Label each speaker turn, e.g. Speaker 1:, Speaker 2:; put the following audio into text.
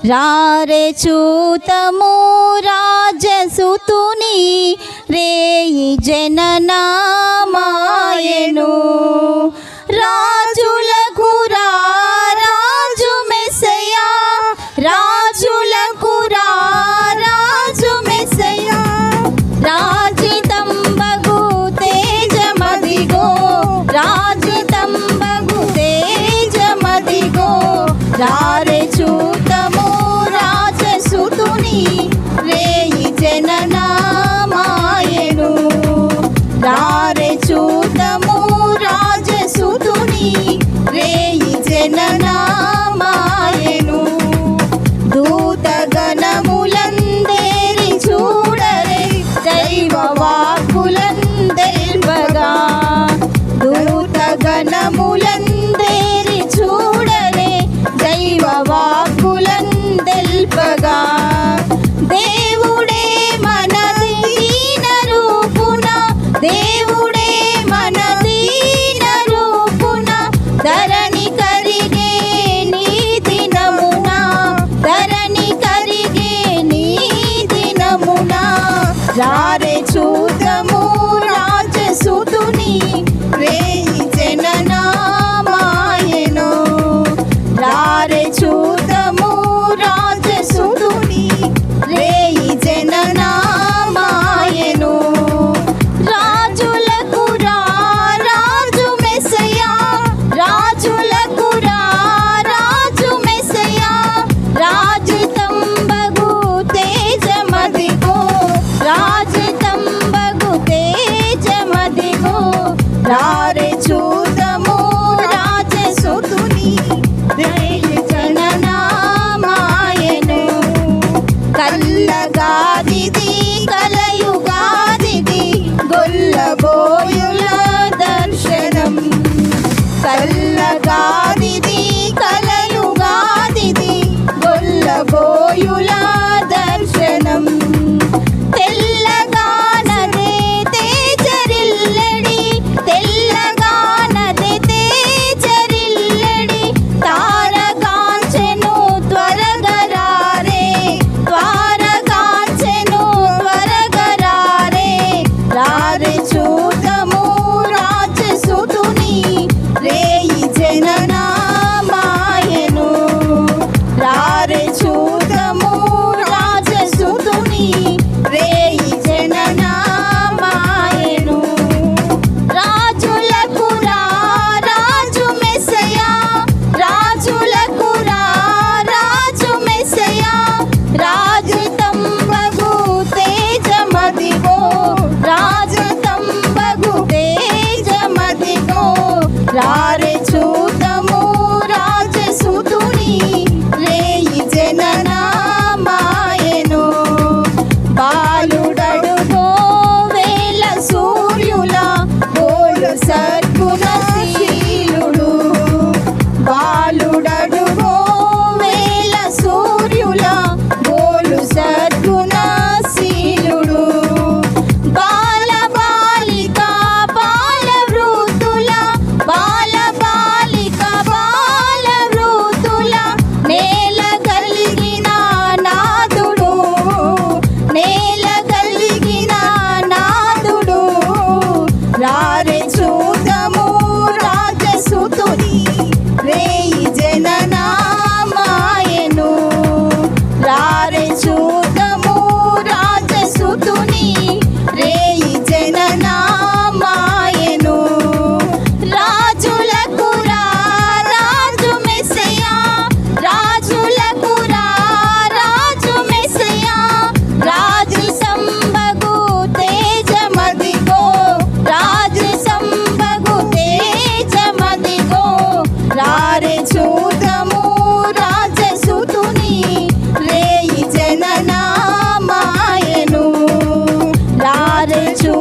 Speaker 1: రారే చూతము రాజసుతుని రేయి జననామాయెను. రాజులకు రాజు మెస్సయ్యా, రాజులకు రాజు మెస్సయ్యా. రాజితంబగు తేజమదిగో, రాజితంబగు తేజమదిగో. రారే చూతము రాజసుతుని రేయి జననామాయెను. రారే చూతము రాజసుతుని రేయి జననామాయెను. దూతగణములందేరి చూడరే దైవ వాక్కులందెల్పగా. దూతగణములందేరి చూడరే దైవ వాక్కులందెల్పగా. దేవుడే మన దీన రూపున, దేవుడే మన దీన రూపున ధరణి కరిగే నీ దినమున, ధరణి కరిగే నీ దినమున. రారే చూతము రాజసుతుని రేయి జననామాయెను. రారే చూతము రాజసుతుని రేయి జననామాయెను. రాజులకు రాజు మెస్సయ్యా, రాజులకు రాజు మెస్సయ్యా. రాజితంబగు తేజమదిగో, రాజితంబగు తేజమదిగో. రారే చూతము రాజసుతుని రేయి జననామాయెను. కల్లగాదిది కలయుగాదిది గొల్లబోయుల దర్శనం. కల్లగాదిది కలయుగాదిది గొల్లబోయుల దర్శనం. తెల్లగానదే తేజరిల్లడి, తెల్లగానదే తేజరిల్లడి. తారకాంచెను త్వరగరారే, త్వరగాంచెను త్వరగరారే. రారే చూతము రాజసుతుని రేయి జననామాయెను. రారే చూతము రాజసుతుని రేయి జననామాయెను. రాజులకు రాజు మెస్సయ్యా, రాజులకు రాజు మెస్సయ్యా. రాజితంబగు తేజమదిగో, రాజితంబగు తేజమదిగో. రారే చూతము రాజసుతుని రేయి జననామాయెను. బాలుడడుగో వేల సూర్యుల బోలు సద్గుణ శీలుడు. బాలుడడుగో వేల సూర్యుల బోలు సద్గుణ శీలుడు. బాల బాలిక బాల వృద్ధుల, బాల బాలిక బాల వృద్ధుల నేల కలిగిన నాదుడు, నేల కలిగిన నాదుడు. రారే చూతము రాజసుతుని రేయి జననామాయెను. రారే చూతము రాజసుతుని రేయి జననామాయెను. రాజులకు రాజు మెస్సయ్యా, రాజులకు రాజు మెస్సయ్యా. రాజితంబగు తేజమదిగో, రాజితంబగు తేజమదిగో. రారే చూతము రాజసుతుని రేయి జననామాయెను. రారే చూ